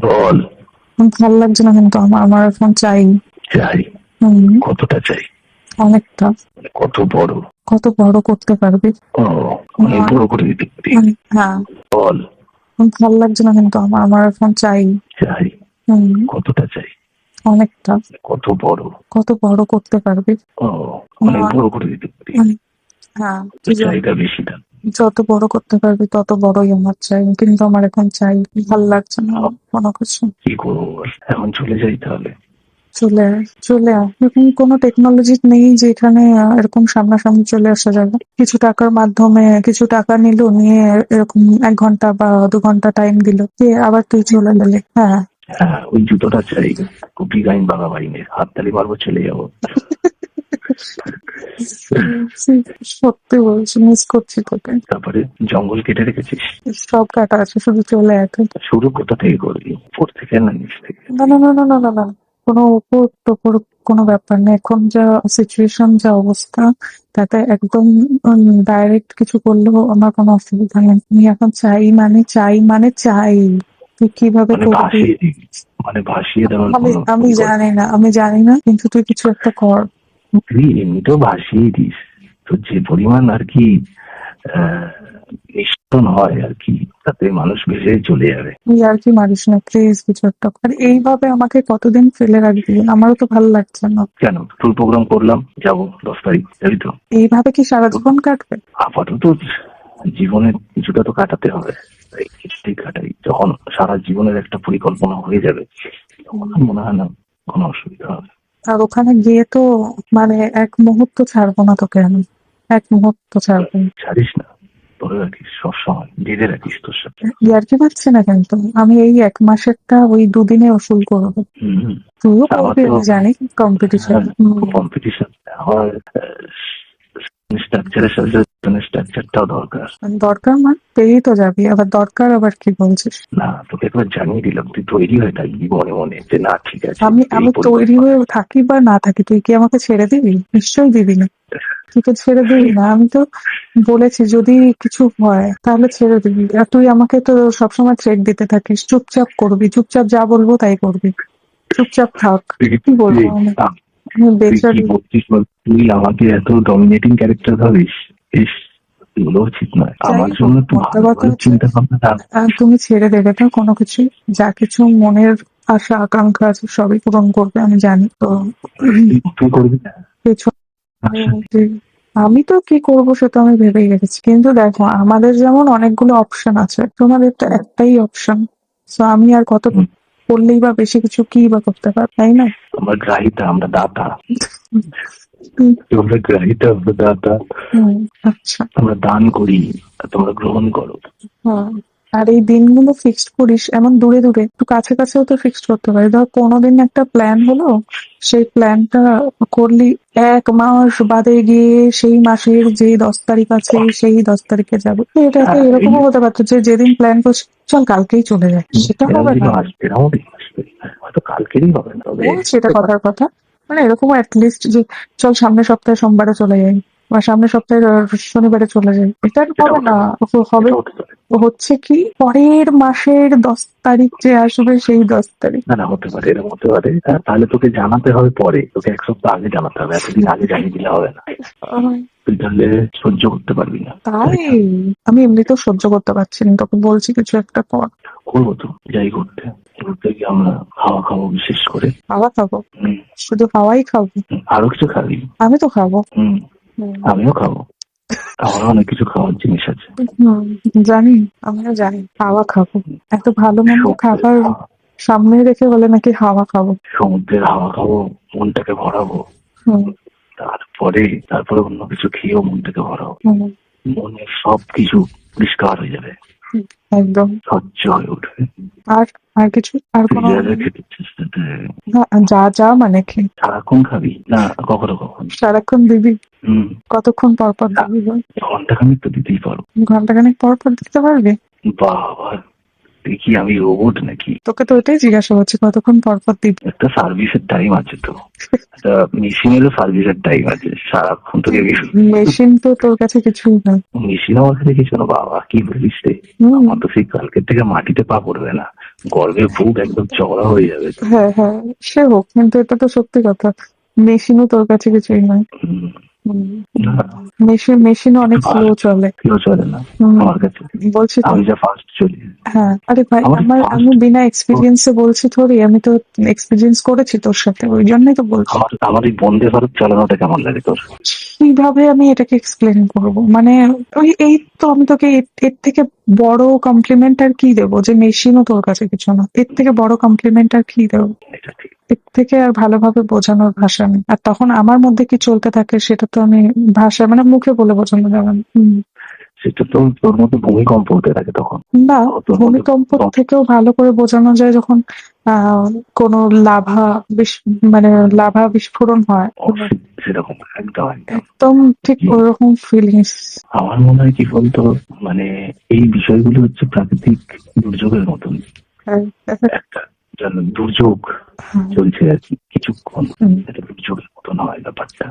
বল। ভাল লাগছে না কিন্তু আমার আমার এখন চাই। চাই? হুম। কতটা চাই? অনেকটা। কত বড়? কত বড় করতে পারবি? ও, অনেক বড় করে দিতে পারি। হ্যাঁ। বল। ভাল লাগছে না কিন্তু আমার আমার এখন চাই। চাই? হুম। কতটা চাই? অনেকটা। কত বড়? কত বড় করতে পারবি? ও, অনেক বড় করে দিতে পারি। হ্যাঁ, তো চাইটা বেশি না। যত বড় করতে পারবি তত বড়ই আমার চাই, কিন্তু আমার এখন চাই। ভাল লাগছে না আমার কোনো কিছু। কি করবো বল? এখন চলে যাই তাহলে? চলে আয়, চলে আয়। এরকম কোনো টেকনোলজি নেই যে এখানে এরকম সামনাসামনি চলে আসা যাবে? কিছু টাকার মাধ্যমে কিছু টাকা নিল, নিয়ে এরকম 1 ঘন্টা বা 2 ঘন্টা টাইম দিল, দিয়ে আবার তুই চলে গেলে। হ্যাঁ। হ্যাঁ, ওই জুতোটা চাই। কুপি গাইন বাঘা বাইনের হাততালি মারবো, চলে যাবো। সত্যি বলছি, মিস করছি তোকে। তারপরে জঙ্গল কেটে রেখেছিস? সব কাটা আছে, শুধু চলে আয় তুই। শুরু কোথা থেকে করবি? উপর থেকে না নিচ থেকে? না না না না না না না, কোনো উপর টোপর কোনো ব্যাপার নেই। এখন যা সিচুয়েশন, যা অবস্থা, তাতে একদম ডাইরেক্ট কিছু করলেও আমার কোনো অসুবিধা নেই। আমি এখন চাই মানে চাই মানে চাই। তুই কিভাবে মানে করবি? ভাসিয়ে দিবি? মানে ভাসিয়ে দেওয়ার আমি কোনো আমি জানি পরিকল্পনা? না, আমি জানি না, কিন্তু তুই কিছু একটা কর। তুই এমনিতেও ভাসিয়ে দিস। তো যে পরিমাণ আর কি আহ নিষ্ঠুর হয় আর কি, তাতে মানুষ ভেসে চলে যাবে। তুই আর কি মারিস না প্লিজ, কিছু একটা কর। আর এইভাবে আমাকে কতদিন ফেলে রাখবি? আমারও তো ভালো লাগছে না। কেন? ট্যুর প্রোগ্রাম করলাম, যাবো 10 তারিখ, যাবি তো? এইভাবে কি সারা জীবন কাটবে? আপাতত জীবনের কিছুটা তো কাটাতে হবে, তাই কিছুতেই কাটাই। যখন সারা জীবনের একটা পরিকল্পনা হয়ে যাবে, তখন আর মনে হয় না কোনো অসুবিধা হবে। আর ওখানে গিয়ে তো মানে এক মুহূর্ত ছাড়বো না তোকে আমি, এক মুহূর্ত ছাড়বো না। ছাড়িস না, ধরে রাখিস, সবসময় বেঁধে রাখিস তোর সাথে। ইয়ার্কি পাচ্ছে না কিন্তু, আমি এই 1 মাসেরটা ওই 2 দিনে উসুল করবো। হম। তুইও আমার করবি তো আমি জানি, কম্পিটিশন। কম্পিটিশন, আমার স্ট্রাকচারের সাথে সাথে স্ট্রাকচারটাও দরকার। দরকার মানে পেয়েই তো যাবি, আবার দরকার আবার কি বলছিস? না, তোকে একবার জানিয়ে দিলাম, তুই তৈরি হয়ে থাকবি মনে মনে যে না ঠিক আছে, আমি এই আমি তৈরি পরিকল্পনা। হয়ে থাকি বা না থাকি, তুই কি আমাকে ছেড়ে দিবি? নিশ্চয়ই দিবি না। তুই তো ছেড়ে দিবি না, আমি তো বলেছি যদি কিছু হয় তাহলে ছেড়ে দিবি। আর তুই আমাকে তো সবসময় থ্রেট দিতে থাকিস, চুপচাপ করবি, চুপচাপ যা বলবো তাই করবি, চুপচাপ থাক। কি বলবো এই, আমি? আহ, আমি তুই কি বেচারি। বলছিস বল? তুই আমাকে এত ডমিনেটিং ক্যারেক্টার ভাবিস? ইস, এগুলো উচিত নয়। যাই আমার হোক, জন্য একটু মোদ্দা ভালো কথা করে হচ্ছে চিন্তা ভাবনা থাক। তুমি ছেড়ে দেবে না কোনো কিছু। যা কিছু মনের আশা আকাঙ্ক্ষা আছে সবই পূরণ করবে, আমি জানি তো। তুই করবি না? আচ্ছা। পেছনে আমি তো কি করব সেটা আমি ভেবেই রেখেছি, কিন্তু দেখো আমাদের যেমন অনেকগুলো অপশন আছে, তোমাদের তো একটাই অপশন। তো আমি আর কত করলেই বা বেশি কিছু কি বা করতে পার, তাই না? আমরা গ্রাহিতা, আমরা দাতা। হুম। তোমরা গ্রাহিতা, আমরা দাতা। হুম, আচ্ছা। আমরা দান করি আর তোমরা গ্রহণ করো। হুম। আর এই দিনগুলো ফিক্সড করিস এমন দূরে দূরে, একটু কাছে কাছেও তো ফিক্সড করতে পারি। ধর কোনোদিন একটা প্ল্যান হলো, সেই প্ল্যানটা করলি 1 মাস বাদে গিয়ে সেই মাসের যে 10 তারিখ আছে সেই 10 তারিখে যাবে। তো এটা তো হ্যাঁ, এই এরকমও হতে পারতো যে যেদিন প্ল্যান করছি চল কালকেই চলে যায়, সেটা এরকম হবে না। দিনও আসবে, এরকম দিন আসবে। হয়তো কালকেরই হবে না, তবে বলছি এটা কথার কথা, মানে এরকমও অ্যাটলিস্ট যে চল সামনের সপ্তাহে সোমবারে চলে যাই, বা সামনের সপ্তাহে শনিবারে চলে যাই। এটা আর এটা হবে হতে না। পারে, হবে এটা হতে পারে। হচ্ছে কি, পরের মাসের 10 তারিখ যে আসবে সেই 10 তারিখ। না না, হতে পারে, এরকম হতে পারে। হ্যাঁ, তাহলে তোকে জানাতে হবে পরে, তোকে 1 সপ্তাহ আগে জানাতে হবে, এতদিন আগে জানিয়ে দিলে হবে না। তুই তাহলে সহ্য করতে পারবি না, তাই তাই তো? আমি এমনিতেও সহ্য করতে পারছি না, তোকে বলছি কিছু একটা কর। করবো তো, যাই ঘুরতে। ঘুরতে গিয়ে আমরা হাওয়া খাবো বিশেষ করে। হাওয়া খাবো? হুম, শুধু হাওয়াই খাবো? আরো কিছু খাবি? আমি তো খাবো। হুম, হুম। আমিও খাবো। আমারও অনেক কিছু খাওয়ার জিনিস আছে। হুম, জানি, আমিও জানি হাওয়া খাবো। এত ভালো মন্দ সমুদ্রের খাবার হাওয়া, সামনে রেখে বলে নাকি হাওয়া খাবো। সমুদ্রের হাওয়া খাবো, মনটাকে ভরাবো। হুম। তারপরে অন্য কিছু খেয়েও মনটাকে ভরাবো। হুম। মনের সবকিছু পরিষ্কার হয়ে যাবে, হুম, একদম। স্বচ্ছ হয়ে উঠবে। আর আর কিছু আর তুই কোনো? যা যা খেতে চেষ্টাতে না, যা যা মানে কি? সারাক্ষণ খাবি না, কখনো কখনো। সারাক্ষণ দিবি? হম। কতক্ষণ পর পর দিবি বল? ঘন্টাখানিক তো দিতেই পারো। ঘন্টাখানেক পর পর দিতে পারবি? বাবা, দেখি আমি রোবট নাকি। তোকে তো ওইটাই জিজ্ঞাসা হচ্ছে কতক্ষণ পর পর দিবি। একটা সার্ভিসের টাইম আছে তো, একটা মেশিনেরও সার্ভিসের টাইম আছে, সারাক্ষণ তো রেগে। মেশিন তো তোর কাছে কিছুই না। মেশিন আমার কাছে কিছু না বাবা, কি বলিস রে। হুম। আমার তো সেই কালকের থেকে মাটিতে পা পড়বে না, গর্বে বুক একদম চওড়া হয়ে যাবে। হ্যাঁ হ্যাঁ, সে হোক, কিন্তু এটা তো সত্যি কথা, মেশিনও তোর কাছে কিছুই নয়। হুম, না, মেশিন একটু অনেক স্লো ভালো চলে। কেউ চলে না হুম, আমার কাছে, বলছি তো। আমি যা ফাস্ট চলি। হ্যাঁ, আরে ভাই, আমার আমি ফাস্ট, বিনা এক্সপিরিয়েন্সে বলছি থোড়ি, আমি তো এক্সপিরিয়েন্স করেছি তোর সাথে, ওই জন্যই তো বলছি। আমার এই বন্দে ভারত চালানোটা কেমন লাগে তোর? কিভাবে আমি এটাকে এক্সপ্লেন করব, মানে ওই এই তো আমি তোকে এর থেকে বড় কমপ্লিমেন্ট আর কি দেবো, যে মেশিনও তোর কাছে কিছু না, এর থেকে বড় কমপ্লিমেন্ট আর কি দেবো? এটা ঠিক। এর থেকে আর ভালোভাবে বোঝানোর ভাষা নেই। আর তখন আমার মধ্যে কি চলতে থাকে সেটা তো আমি ভাষা মানে মুখে বলে বোঝানো যাবে না। সেটা তো তোর মধ্যে ভূমিকম্প হতে থাকে তখন। বা তোর মধ্যে ভূমিকম্প থেকেও ভালো করে বোঝানো যায় যখন কোনো লাভা মানে লাভা বিস্ফোরণ হয়। সেরকম একদম একদম। একদম ঠিক ওরকম ফিলিংস। আমার মনে হয় কি বলতো, মানে এই বিষয়গুলো হচ্ছে প্রাকৃতিক দুর্যোগের মতন। একটা যেন দুর্যোগ চলছে আর কি, কিছুক্ষণ একটা দুর্যোগের মতন হয় ব্যাপারটা।